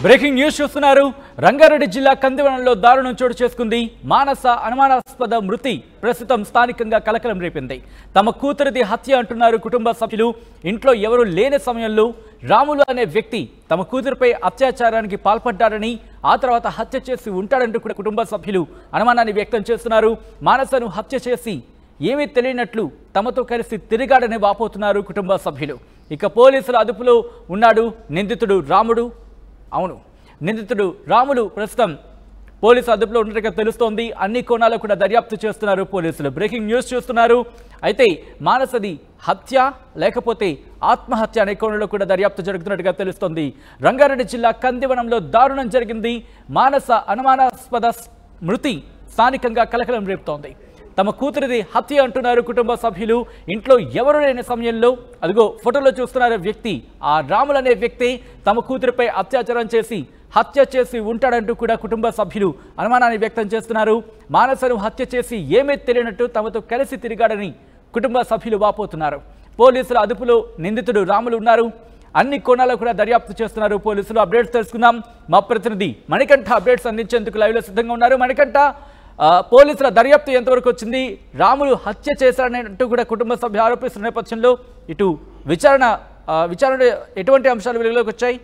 Breaking news చూస్తున్నారు. రంగారెడ్డి జిల్లా కందివనంలో దారుణం చోటు చేసుకుంది. మానస అనుమానాస్పద మృతి ప్రస్తుతం స్థానికంగా కలకలం రేపింది. తమ కూతురిది హత్య అంటున్నారు కుటుంబ సభ్యులు. ఇంట్లో ఎవరు లేని సమయంలో రాములు అనే వ్యక్తి తమ కూతురిపై అత్యాచారానికి పాల్పడ్డారని, ఆ తర్వాత హత్య చేసి ఉంటాడంటూ కూడా కుటుంబ సభ్యులు అనుమానాన్ని వ్యక్తం చేస్తున్నారు. మానసను హత్య చేసి ఏమీ తెలియనట్లు తమతో కలిసి తిరిగాడని వాపోతున్నారు కుటుంబ సభ్యులు. ఇక పోలీసుల అదుపులో ఉన్నాడు నిందితుడు రాముడు. అవును, నిందితుడు రాములు ప్రస్తుతం పోలీసు అదుపులో ఉన్నట్టుగా తెలుస్తోంది. అన్ని కోణాలు కూడా దర్యాప్తు చేస్తున్నారు పోలీసులు. బ్రేకింగ్ న్యూస్ చూస్తున్నారు. అయితే మానసది హత్య లేకపోతే ఆత్మహత్య అనే కోణంలో కూడా దర్యాప్తు జరుగుతున్నట్టుగా తెలుస్తోంది. రంగారెడ్డి జిల్లా కందివనంలో దారుణం జరిగింది. మానస అనుమానాస్పద మృతి స్థానికంగా కలకలం రేపుతోంది. తమ కూతురిది హత్య అంటున్నారు కుటుంబ సభ్యులు. ఇంట్లో ఎవరు లేని సమయంలో అదిగో ఫోటోలో చూస్తున్నారు వ్యక్తి, ఆ రాములు అనే వ్యక్తి తమ కూతురిపై అత్యాచారం చేసి హత్య చేసి ఉంటాడంటూ కూడా కుటుంబ సభ్యులు అనుమానాన్ని వ్యక్తం చేస్తున్నారు. మానసను హత్య చేసి ఏమీ తెలియనట్టు తమతో కలిసి తిరిగాడని కుటుంబ సభ్యులు వాపోతున్నారు. పోలీసుల అదుపులో నిందితుడు రాములు ఉన్నారు. అన్ని కోణాలు కూడా దర్యాప్తు చేస్తున్నారు పోలీసులు. అప్డేట్స్ తెలుసుకుందాం. మా ప్రతినిధి మణికంఠ అప్డేట్స్ అందించేందుకు లైవ్లో సిద్ధంగా ఉన్నారు. మణికంఠ, పోలీసుల దర్యాప్తు ఎంతవరకు వచ్చింది? రాములు హత్య చేశారనేట్టు కూడా కుటుంబ సభ్యులు ఆరోపిస్తున్న నేపథ్యంలో ఇటు విచారణ ఎటువంటి అంశాలు వెలుగులోకి వచ్చాయి?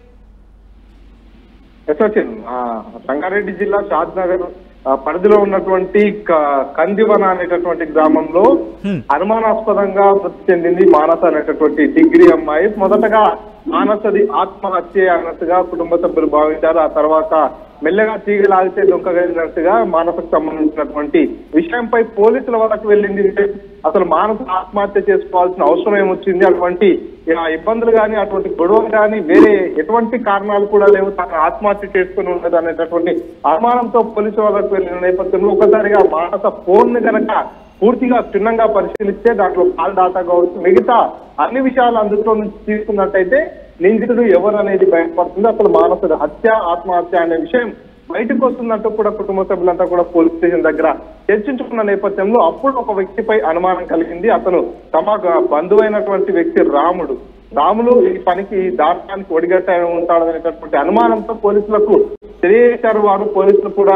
రంగారెడ్డి జిల్లా షాద్నగర్ పరిధిలో ఉన్నటువంటి కందివన అనేటటువంటి గ్రామంలో అనుమానాస్పదంగా మృతి చెందింది మానస అనేటటువంటి డిగ్రీ అమ్మాయి. మొదటగా మానసది ఆత్మహత్య అన్నట్టుగా కుటుంబ సభ్యులు భావించారు. ఆ తర్వాత మెల్లగా తీగలాగితే దొంకగలిగినట్టుగా మానసకు సంబంధించినటువంటి విషయంపై పోలీసుల వరకు వెళ్ళింది. అసలు మానస ఆత్మహత్య చేసుకోవాల్సిన అవసరం ఏమొచ్చింది, అటువంటి ఇబ్బందులు కానీ అటువంటి గొడవలు కానీ వేరే ఎటువంటి కారణాలు కూడా లేవు, తను ఆత్మహత్య చేసుకుని ఉండదు అనేటటువంటి అనుమానంతో పోలీసుల వరకు వెళ్ళిన నేపథ్యంలో ఒకసారిగా మానస ఫోన్ ని కనుక పూర్తిగా క్షుణ్ణంగా పరిశీలిస్తే దాంట్లో కాల్ డాటా కావచ్చు, మిగతా అన్ని విషయాలు అందులో నుంచి తీసుకున్నట్టయితే నిందితుడు ఎవరు అనేది బయటపడుతుంది. అసలు మానసుడు హత్య ఆత్మహత్య అనే విషయం బయటకు వస్తున్నట్టు కూడా కుటుంబ సభ్యులంతా కూడా పోలీస్ స్టేషన్ దగ్గర చర్చించుకున్న నేపథ్యంలో అప్పుడు ఒక వ్యక్తిపై అనుమానం కలిగింది. అతను తమ బంధువైనటువంటి వ్యక్తి రాములు ఈ పనికి దాటానికి ఒడిగట్ట ఉంటాడనేటటువంటి అనుమానంతో పోలీసులకు తెలియజేశారు. వారు పోలీసులు కూడా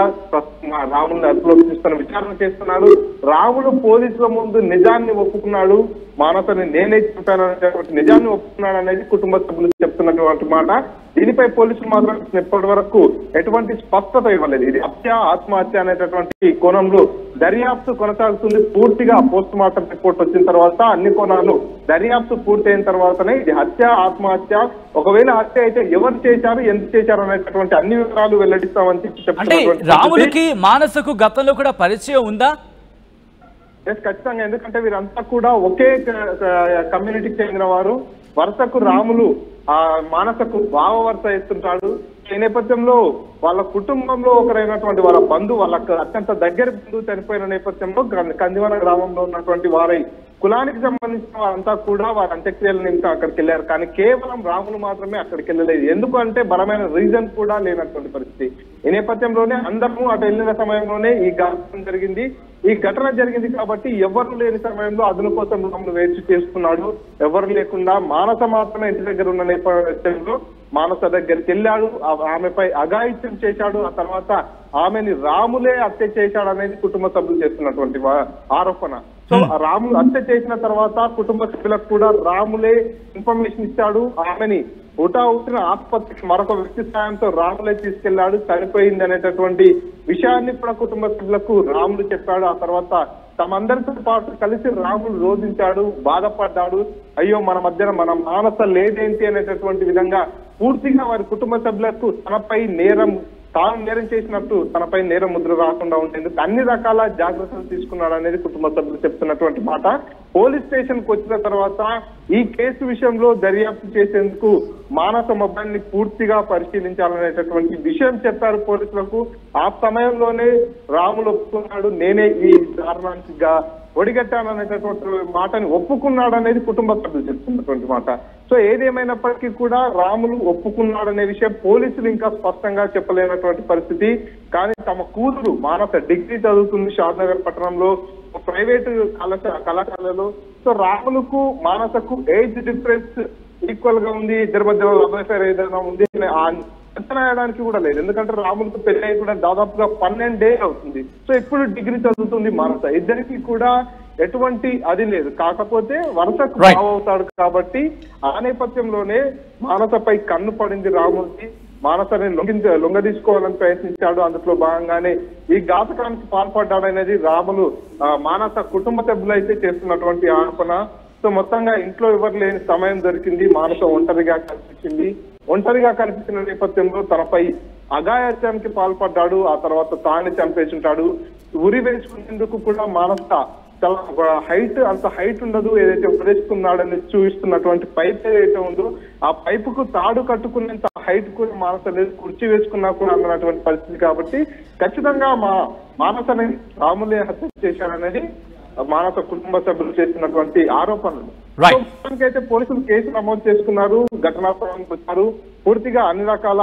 రాముని అదుపులోకి తీసుకుని విచారణ చేస్తున్నారు. రాములు పోలీసుల ముందు నిజాన్ని ఒప్పుకున్నాడు. మానసని నేనే చెప్పాననేటువంటి నిజాన్ని ఒప్పుకున్నాడు అనేది కుటుంబ సభ్యులు చెప్తున్నటువంటి మాట. దీనిపై పోలీసులు మాత్రం ఇప్పటి వరకు ఎటువంటి స్పష్టత ఇవ్వలేదు. ఇది హత్య ఆత్మహత్య అనేటటువంటి కోణంలో దర్యాప్తు కొనసాగుతుంది. పూర్తిగా పోస్ట్ మార్టం రిపోర్ట్ వచ్చిన తర్వాత అన్ని కోణాలు దర్యాప్తు పూర్తయిన తర్వాతనే ఇది హత్య ఆత్మహత్య, ఒకవేళ హత్య అయితే ఎవరు చేశారు ఎందుకు చేశారు అనేటటువంటి అన్ని వివరాలు వెల్లడిస్తామని చెప్తున్నారు. రాములకి మానసకు గతంలో కూడా పరిచయం ఉందా? ఖచ్చితంగా, ఎందుకంటే వీరంతా కూడా ఒకే కమ్యూనిటీకి చెందిన వారు. వరుసకు రాములు మానసకు భావ వరుస ఇస్తుంటాడు. ఈ నేపథ్యంలో వాళ్ళ కుటుంబంలో ఒకరైనటువంటి వాళ్ళ వాళ్ళకు అత్యంత దగ్గర బంధువు చనిపోయిన నేపథ్యంలో కందివన గ్రామంలో ఉన్నటువంటి వారి కులానికి సంబంధించిన వారంతా కూడా వారి అంత్యక్రియల నిమిత్తం అక్కడికి వెళ్ళారు. కానీ కేవలం రాములు మాత్రమే అక్కడికి వెళ్ళలేదు. ఎందుకంటే బలమైన రీజన్ కూడా లేనటువంటి పరిస్థితి. ఈ నేపథ్యంలోనే అందరూ అటు వెళ్ళిన సమయంలోనే ఈ ఘటన జరిగింది కాబట్టి ఎవరు లేని సమయంలో అదును కోసం రాములు వేచి చేసుకున్నాడు. ఎవరు లేకుండా మానస మాత్రమే ఇంటి దగ్గర ఉన్న నేపథ్యంలో మానస దగ్గరికి వెళ్ళాడు. ఆమెపై అఘాయిత్యం చేశాడు. ఆ తర్వాత ఆమెని రాములే హత్య చేశాడు అనేది కుటుంబ సభ్యులు చేస్తున్నటువంటి ఆరోపణ. సో రాములు హత్య చేసిన తర్వాత కుటుంబ సభ్యులకు కూడా రాములే ఇన్ఫర్మేషన్ ఇచ్చాడు. ఆమెని హుటాహుటిన ఆసుపత్రికి మరొక వ్యక్తి సాయంతో రాములే తీసుకెళ్లాడు, చనిపోయింది అనేటటువంటి విషయాన్ని కూడా కుటుంబ సభ్యులకు రాములు చెప్పాడు. ఆ తర్వాత తమందరితో పాటు కలిసి రాములు రోధించాడు, బాధపడ్డాడు. అయ్యో మన మధ్యన మన మానస లేదేంటి అనేటటువంటి విధంగా పూర్తిగా వారి కుటుంబ సభ్యులకు తాను నేరం చేసినట్టు తనపై నేరం ముద్ర రాకుండా ఉండేందుకు అన్ని రకాల జాగ్రత్తలు తీసుకున్నాడు అనేది కుటుంబ సభ్యులు చెప్తున్నటువంటి మాట. పోలీస్ స్టేషన్ కు వచ్చిన తర్వాత ఈ కేసు విషయంలో దర్యాప్తు చేసేందుకు మానస మొబైల్ ని పూర్తిగా పరిశీలించాలనేటటువంటి విషయం చెప్పారు పోలీసులకు. ఆ సమయంలోనే రాములు ఒప్పుకున్నాడు, నేనే ఈ దారుణానికి ఒడిగట్టాననేటటువంటి మాటని ఒప్పుకున్నాడు అనేది కుటుంబ సభ్యులు చెప్తున్నటువంటి మాట. సో ఏదేమైనప్పటికీ కూడా రాములు ఒప్పుకున్నాడనే విషయం పోలీసులు ఇంకా స్పష్టంగా చెప్పలేనటువంటి పరిస్థితి. కానీ తమ కూతురు మానస డిగ్రీ చదువుతుంది షాద్నగర్ పట్టణంలో ప్రైవేటు కళాశాలలో. సో రాములకు మానసకు ఏజ్ డిఫరెన్స్ ఈక్వల్ గా ఉంది, ఇద్దరి మధ్య లవ్ అఫైర్ ఏదైనా ఉంది అంచనా వేయడానికి కూడా లేదు. ఎందుకంటే రాములకు పెళ్లి అయి కూడా దాదాపుగా 12 ఏళ్ళు అవుతుంది. సో ఇప్పుడు డిగ్రీ చదువుతుంది మానస. ఇద్దరికి కూడా ఎటువంటి అది లేదు. కాకపోతే వరుసకు బావ అవుతాడు కాబట్టి ఆ నేపథ్యంలోనే మానసపై కన్ను పడింది రాముడికి. మానసని లొంగ తీసుకోవాలని ప్రయత్నించాడు. అందులో భాగంగానే ఈ ఘాతకానికి పాల్పడ్డాడనేది రాములు మానస కుటుంబ సభ్యులు అయితే చేస్తున్నటువంటి ఆరోపణ. సో మొత్తంగా ఇంట్లో ఎవరు లేని సమయం దొరికింది. మానస ఒంటరిగా కనిపించింది. ఒంటరిగా కనిపించిన నేపథ్యంలో తనపై అఘాయిత్యానికి పాల్పడ్డాడు. ఆ తర్వాత తాన్ని చంపేసింటాడు. ఉరి వేసుకునేందుకు కూడా మానస చాలా హైట్, అంత హైట్ ఉండదు. ఏదైతే ఉపదేశిస్తున్నాడని చూపిస్తున్నటువంటి పైప్ ఏదైతే ఉందో ఆ పైపుకు తాడు కట్టుకునేంత హైట్ కూడా మానస లేదు. కుర్చీ వేసుకున్నా కూడా అందనటువంటి పరిస్థితి. కాబట్టి ఖచ్చితంగా మానసని రాములే హత్య చేశారనేది మానస కుటుంబ సభ్యులు చేస్తున్నటువంటి ఆరోపణలు. అయితే పోలీసులు కేసు నమోదు చేసుకున్నారు. ఘటనా స్థలానికి వచ్చారు. పూర్తిగా అన్ని రకాల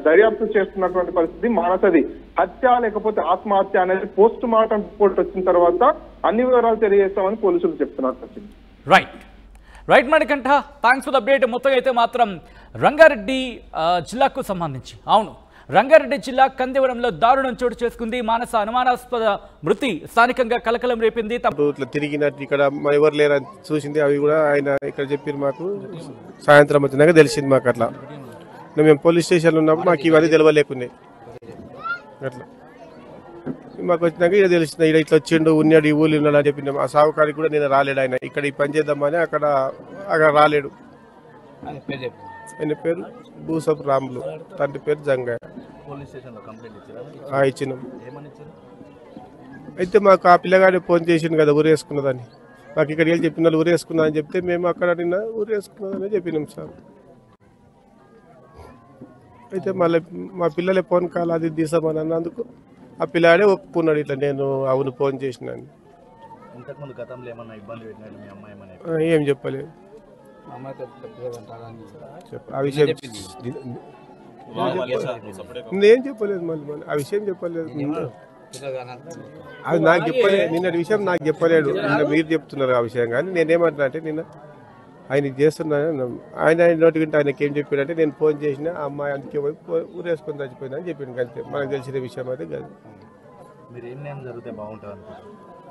దర్యాప్తు చేస్తున్నటువంటి పరిస్థితి. మానసది హత్య లేకపోతే ఆత్మహత్య అనేది పోస్ట్ మార్టం రిపోర్ట్ వచ్చిన తర్వాత అన్ని వివరాలు తెలియజేస్తామని పోలీసులు చెప్తున్నారు. Right Manikanta, thanks for the update. మొత్తం అయితే మాత్రం రంగారెడ్డి జిల్లాకు సంబంధించి అవును రంగారెడ్డి జిల్లా కందివరంలో దారుణం చోటు చేసుకుంది. మానస అనుమానాస్పద మృతి స్థానికంగా కలకలం రేపింది. ఇట్లా తిరిగినట్టు ఇక్కడ ఎవరు లేరని చూసింది. అవి కూడా ఆయన ఇక్కడ చెప్పారు. మాకు సాయంత్రం వచ్చినాక తెలిసింది. మాకు అట్లా మేము పోలీస్ స్టేషన్లో ఉన్నప్పుడు మాకు ఇవన్నీ తెలియలేకున్నాయి. అట్లా మాకు వచ్చినాక ఇక తెలిసింది. ఇక్కడ ఇట్లా వచ్చిండు, ఉన్నాడు, ఈ ఊళ్ళు ఉన్నాడు అని చెప్పినాం. ఆ సాగుకారికి కూడా నేను రాలేడు. ఆయన ఇక్కడ ఈ పని చేద్దామని అక్కడ రాలేడు. ఆయన పేరు భూసపు రాములు, తండ్రి పేరు జంగయ్య. ఇచ్చినాం. అయితే మాకు ఆ పిల్లగానే ఫోన్ చేసిండు కదా ఊరేసుకున్నదని. మాకు ఇక్కడ వెళ్ళి చెప్పిన వాళ్ళు ఊరేసుకున్నదని చెప్తే మేము అక్కడ నిన్న ఊరేసుకున్నదని చెప్పినాం సార్. అయితే మళ్ళీ మా పిల్లలే ఫోన్ కాల్ అది తీసామని అన్నందుకు ఆ పిల్లాడే ఒప్పుకున్నాడు. ఇట్లా నేను అవును ఫోన్ చేసినాను. ఏం చెప్పలేదు. ఆ విషయం ఏం చెప్పలేదు. మళ్ళీ ఆ విషయం చెప్పలేదు. అది నాకు చెప్పలేదు. నిన్నటి విషయం నాకు చెప్పలేడు. నిన్న మీరు చెప్తున్నారు ఆ విషయం. కానీ నేనేమంటున్నా అంటే నిన్న ఆయన చేస్తున్నాను. ఆయన నోటి వింటే ఆయనకి ఏం చెప్పాడంటే నేను ఫోన్ చేసిన అమ్మాయి అందుకే పోయి ఊరేసుకొని చచ్చిపోయిందని చెప్పింది. అంతే మనకు తెలిసిన విషయం అయితే కాదు.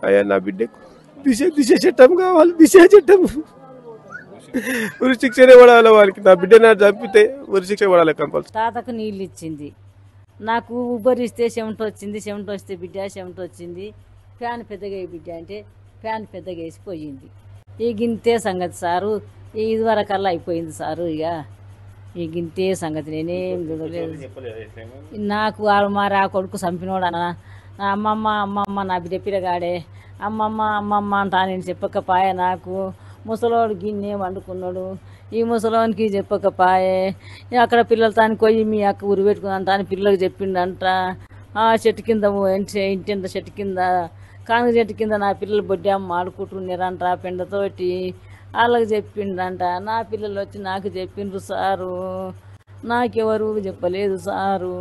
అయ్యా నా బిడ్డకు దిశ చట్టం కావాలి. దిశ చట్టం ఉరి శిక్షనే పడాలి వాళ్ళకి. నా బిడ్డ చంపితే ఉరి శిక్ష పడాలి కంపల్సరీ. తాతకు నీళ్ళు ఇచ్చింది, నాకు ఉబ్బరిస్తే చెమట వచ్చింది, చెమట వస్తే బిడ్డ చెమట వచ్చింది. ఫ్యాన్ పెద్దగా బిడ్డ అంటే ఫ్యాన్ పెద్దగా వేసిపోయింది. ఈ గింతే సంగతి సారు. ఇదివరకల్లా అయిపోయింది సారు. ఈ గింతే సంగతి. నేనేం చూడలేదు. నాకు మా కొడుకు చంపినోడు అన్న అమ్మమ్మ నా బిడ్డ పిల్లగాడే అమ్మమ్మ అంటా నేను చెప్పకపాయే. నాకు ముసలోడు గిన్నె వండుకున్నాడు. ఈ ముసలోనికి చెప్పకపాయే. అక్కడ పిల్లలు తానికి పోయి మీ అక్క ఉరి పెట్టుకుందంట అని పిల్లలకు చెప్పిండంట. ఆ చెట్టు కింద ఇంటింత చెట్టు కింద కానుక చెట్టు కింద నా పిల్లలు బొడ్డమ్మ ఆడుకుంటున్నారంట పెండతోటి. వాళ్ళకి చెప్పిండంట. నా పిల్లలు వచ్చి నాకు చెప్పిండ్రు సారు. నాకెవరు చెప్పలేదు సారు.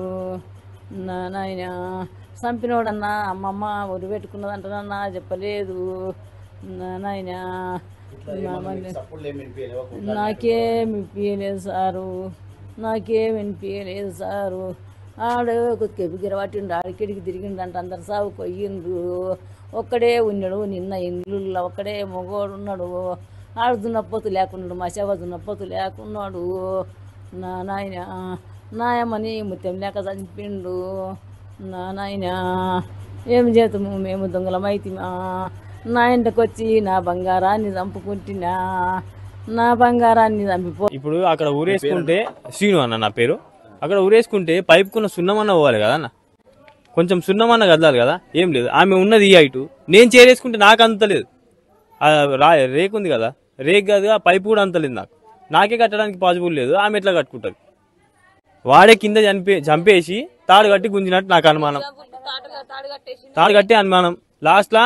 నాయన చంపినోడన్నా అమ్మమ్మ ఉరి పెట్టుకున్నదంటనన్నా చెప్పలేదు నాయన. నాకేం వినిపించలేదు సారు. నాకేం వినిపించలేదు సారు. ఆడు గిరవాటిండు, ఆడికిడికి తిరిగిండంట. అందరు సాగు కొయ్యిండ్రు. ఒక్కడే ఉన్నాడు. నిన్న ఇల్లు ఒక్కడే మగోడు ఉన్నాడు. ఆడు దున్నపోతు లేకున్నాడు. మా శవ దున్నపోతు లేకున్నాడు. నాయన నాయమని ముత్యం లేక చనిపిండు. నాయన ఏం చేతము మేము దొంగలమైతిమా. నా ఇంటికి వచ్చి నా బంగారాన్ని చంపుకుంటున్నా. నా బంగారాన్ని చంపిపో. ఇప్పుడు అక్కడ ఊరేసుకుంటే శ్రీను అన్న నా పేరు. అక్కడ ఊరేసుకుంటే పైపుకున్న సున్నమన్న పోవాలి కదా అన్న. కొంచెం సున్నమన్న కదలాలి కదా. ఏం లేదు. ఆమె ఉన్నది ఈ హైటు. నేను చేరేసుకుంటే నాకు అంతలేదు. రేకు ఉంది కదా, రేక్ కాదు ఆ పైపు కూడా అంతలేదు. నాకే కట్టడానికి పాసిబుల్ లేదు. ఆమె ఎట్లా కట్టుకుంటుంది? వాడే కింద చంపేసి తాడు కట్టి గుంజినట్టు నాకు అనుమానం. తాడు కట్టి అనుమానం. లాస్ట్ లా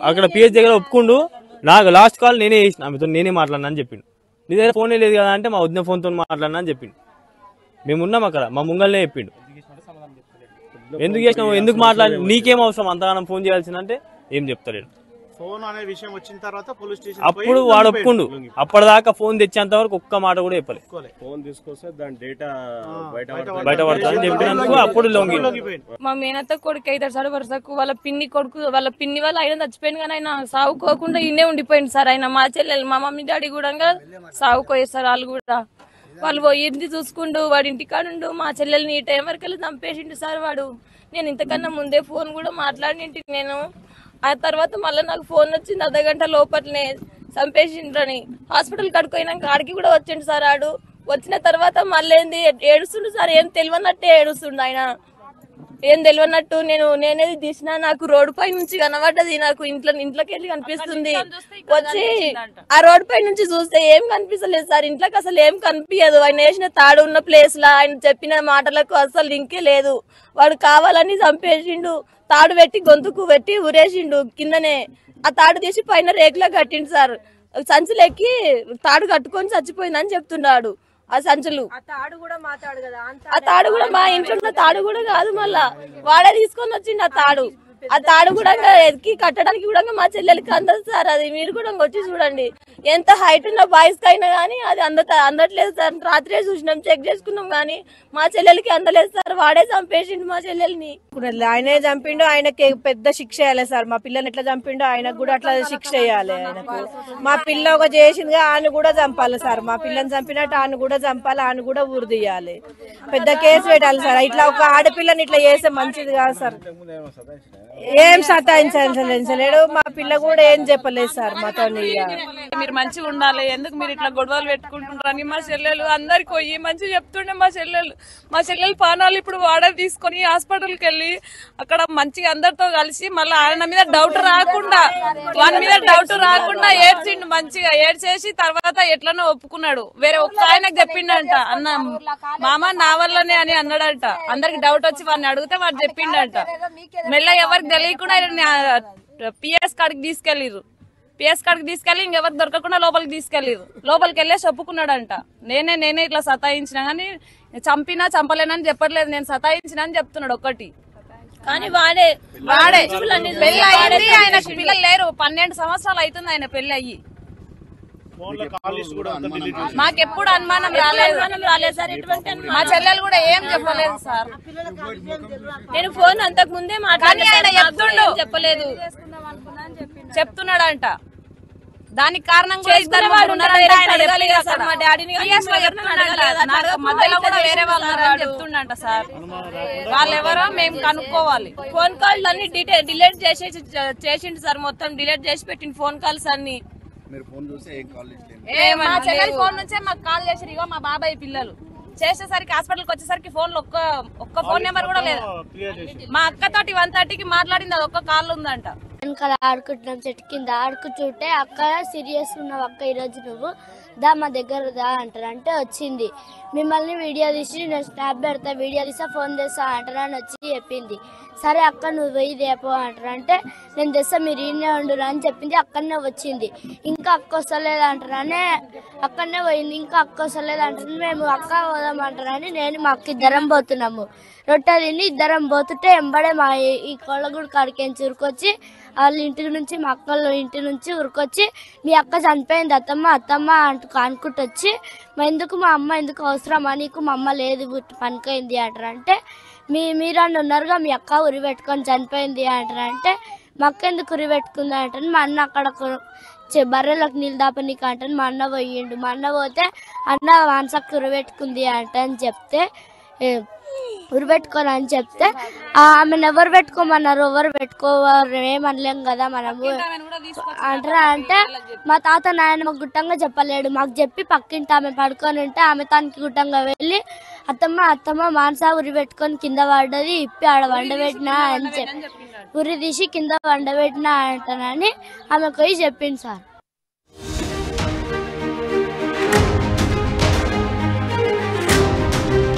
అక్కడ పిహెచ్ దగ్గర ఒప్పుకుండు. నాకు లాస్ట్ కాల్ నేనే చేసిన. ఆమెతో నేనే మాట్లాడినా అని చెప్పిండు. నీ దగ్గర ఫోనే లేదు కదా అంటే మా వదిన ఫోన్తో మాట్లాడినా అని చెప్పిండు. మేము ఉన్నాం అక్కడ, మా ముంగల్నే చెప్పిండు. ఎందుకు చేసినావు, ఎందుకు మాట్లాడి, నీకేం అవసరం అంతగానం ఫోన్ చేయాల్సిందంటే ఏం చెప్తలేడు. ఫోన్ అనే విషయం వచ్చిన తర్వాత పోలీస్ స్టేషన్ అప్పుడు వాడు ఒప్పుకుండు. అప్పటిదాకా ఫోన్ తెచ్చేంత వరకు ఒక్క మాట కూడా చెప్పలే. ఫోన్ తీసుకొస్తే దాని డేటా బయటపడతానని చెప్పినందుకు అప్పుడు లొంగి. మా మేనత్త కొడుకు అవుతాడు సార్ వరుసకు. వాళ్ళ పిన్ని వాళ్ళ ఆయన చచ్చిపోయింది కానీ ఆయన సాగుకోకుండా ఇన్నే ఉండిపోయింది సార్. ఆయన మా చెల్లెలు మా మమ్మీ డాడీ కూడా సాగుకోయారు సార్. వాళ్ళు కూడా వాళ్ళు పోయింది చూసుకుంటూ వాడి ఇంటికాడుండు. మా చెల్లెల్ని ఈ టైం వరకు చంపేసిండు సార్ వాడు. నేను ఇంతకన్నా ముందే ఫోన్ కూడా మాట్లాడినింటి నేను. ఆ తర్వాత మళ్ళీ నాకు ఫోన్ వచ్చింది అర్ధగంట లోపలనే చంపేసిండ్రని. హాస్పిటల్ కడుకోయినాక ఆడికి కూడా వచ్చిండు సార్. ఆడు వచ్చిన తర్వాత మళ్ళీ ఏంది ఏడుస్తుండు సార్. ఏం తెలియనట్టే ఏడుస్తుండు ఆయన. ఏం తెలియనట్టు నేనేది తీసినా నాకు రోడ్డు పై నుంచి కనబడ్డది. నాకు ఇంట్లోకి వెళ్ళి కనిపిస్తుంది. వచ్చి ఆ రోడ్డు పై నుంచి చూస్తే ఏం కనిపిస్తలేదు సార్. ఇంట్లోకి అసలు ఏం కనిపించదు. ఆయన వేసిన తాడు ఉన్న ప్లేస్ లా ఆయన చెప్పిన మాటలకు అసలు లింకే లేదు. వాడు కావాలని చంపేసిండు. తాడు పెట్టి గొంతుకు పెట్టి ఉరేసిండు కిందనే. ఆ తాడు తీసి పైన రేకులా కట్టిండు సార్. సంచులెక్కి తాడు కట్టుకొని చచ్చిపోయిందని చెప్తున్నాడు. ఆ సంచులు ఆ తాడు కూడా మా ఇంట్లో ఉన్న తాడు కూడా కాదు. మళ్ళా వాడే తీసుకొని వచ్చిండు ఆ తాడు. ఆ తాడు కూడా ఎక్కి కట్టడానికి కూడా మా చెల్లెలకి అందదు సార్. అది మీరు కూడా వచ్చి చూడండి. ఎంత హైట్ ఉన్న బాయ్స్ కైనా గానీ అది అందట్లేదు సార్. రాత్రే చూసినాం, చెక్ చేసుకున్నాం గానీ మా చెల్లెలకి అందలేదు సార్. వాడే చంపేసిండు మా చెల్లెల్ని. ఆయనే చంపిండు. ఆయనకి పెద్ద శిక్ష వేయాలి సార్. మా పిల్లని ఎట్లా చంపిండు ఆయనకు కూడా అట్లా శిక్ష వేయాలి. ఆయనకు మా పిల్ల ఒక చేసింది ఆయన కూడా చంపాలి సార్. మా పిల్లని చంపినట్టు ఆయన కూడా చంపాలి. ఆయన కూడా ఊరు తీయాలి. పెద్ద కేసు పెట్టాలి సార్. ఇట్లా ఒక ఆడపిల్లని ఇట్లా చేస్తే మంచిది కాదు సార్. ఏం సతాయించలేడు. మా పిల్ల కూడా ఏం చెప్పలేదు సార్ మాతో. మీరు మంచిగా ఉండాలి, ఎందుకు మీరు ఇట్లా గొడవలు పెట్టుకుంటున్నారని మా చెల్లెలు అందరికి పోయి మంచిగా చెప్తుండే. మా చెల్లెలు పానాలు ఇప్పుడు వాడ తీసుకొని హాస్పిటల్కి వెళ్ళి అక్కడ మంచిగా అందరితో కలిసి మళ్ళీ ఆయన మీద డౌట్ రాకుండా ఏడ్చిండు. మంచిగా ఏడ్చేసి తర్వాత ఎట్లనో ఒప్పుకున్నాడు. వేరే ఒక్క ఆయనకు చెప్పిండంట, అన్న మామ నా వల్లనే అని అన్నాడంట. అందరికి డౌట్ వచ్చి వాడిని అడిగితే వాడు చెప్పిండంట. మెల్ల ఎవరికి తెలియకుండా పిఎస్ కాడికి తీసుకెళ్లి ఇంకెవరికి దొరకకుండా లోపలికి తీసుకెళ్లిరు. లోపలికి వెళ్ళేసి ఒప్పుకున్నాడంట. నేనే ఇట్లా సతాయించిన గానీ చంపలేనని చెప్పట్లేదు, నేను సతాయించిన అని చెప్తున్నాడు ఒక్కటి. కానీ వాడే పెళ్లి అయ్యింది. ఆయన పిల్లలు లేరు. 12 సంవత్సరాలు అవుతుంది ఆయన పెళ్లి అయ్యి. మాకెప్పుడు అనుమానం రాలేదు సార్. మా చెల్లెలు కూడా ఏం చెప్పలేదు సార్. నేను ఫోన్ అంతకు ముందే మాట్లాడుతుండు, చెప్పలేదు చెప్తున్నాడంట. దానికి కారణం కూడా ఇద్దరు వాళ్ళు మా డాడీని మధ్యలో కూడా వేరే వాళ్ళు చెప్తుండంట సార్. వాళ్ళెవరో మేము కనుక్కోవాలి. ఫోన్ కాల్ అన్ని డిలీట్ చేసిండు సార్. మొత్తం డిలీట్ చేసి పెట్టిండు ఫోన్ కాల్స్ అన్ని. మా చెల్లెలు ఫోన్ నుంచే మాకు కాల్ చేసారు. ఇగో మా బాబాయ్ పిల్లలు చేసేసరికి హాస్పిటల్కి వచ్చేసరికి ఫోన్ లో ఒక్క ఫోన్ నెంబర్ కూడా లేదు. మా అక్కతోటి 1:30కి మాట్లాడింది, అది ఒక్క కాల్ ఉందంట. వెనకాల ఆడుకుంటున్నాం చెట్టు కింద ఆడుకుంటుంటే అక్క సీరియస్ ఉన్నావు అక్క ఈరోజు నువ్వు దా మా దగ్గర దా అంటారంటే వచ్చింది. మిమ్మల్ని వీడియో తీసి నేను స్నాప్ పెడతా, వీడియో తీసా, ఫోన్ చేస్తా అంటారని వచ్చి చెప్పింది. సరే అక్క నువ్వు వెయ్యి దేపో అంటారంటే నేను తెస్తా మీరు ఈయనే ఉండురా అని చెప్పింది. అక్కడనే వచ్చింది. ఇంకా అక్క వస్తలేదు అంటారని అక్కడనే పోయింది. ఇంకా అక్క వస్తలేదు అంటారని మేము అక్క పోదామంటారని నేను మా అక్క ఇద్దరం పోతున్నాము. రొట్టె తిని ఇద్దరం పోతుంటే ఎంబడే మా ఈ కొళ్ళగూడు కాడికి ఉరికొచ్చి వాళ్ళ ఇంటి నుంచి మా అక్కల ఇంటి నుంచి ఉరికొచ్చి మీ అక్క చనిపోయింది అత్తమ్మ అనుకుంటూ వచ్చి మా అమ్మ ఎందుకు అవసరమా నీకు, మా అమ్మ లేదు పనికైంది అంటారంటే మీరన్న ఉన్నారుగా మీ అక్క ఉరి పెట్టుకొని చనిపోయింది అంటారంటే మా అక్క ఎందుకు ఉరి పెట్టుకుంది అంటారు. మా అన్న అక్కడ బర్రెలకు నీళ్ళు దాపనీకి అంటాను. మా అన్న పోయిండు. మా అన్న పోతే అన్న వాన్సక్క ఉరి పెట్టుకుంది అంట అని చెప్తే ఉరి పెట్టుకోరని చెప్తే ఆమెను ఎవరు పెట్టుకోమన్నారు, ఎవరు పెట్టుకోవారు ఏమనలేం కదా మనము అంటారా అంటే మా తాత నాయన గుట్టంగా చెప్పలేడు. మాకు చెప్పి పక్కింటి ఆమె పడుకొని ఉంటే ఆమె తనకి గుట్టంగా వెళ్ళి అత్తమ్మ మానసా ఉరి పెట్టుకొని కింద పడ్డది, ఇప్పి ఆడ వండబెట్టినా అని చెప్పి ఉరి తీసి కింద వండబెట్టినా అంటానని ఆమె పోయి చెప్పింది సార్.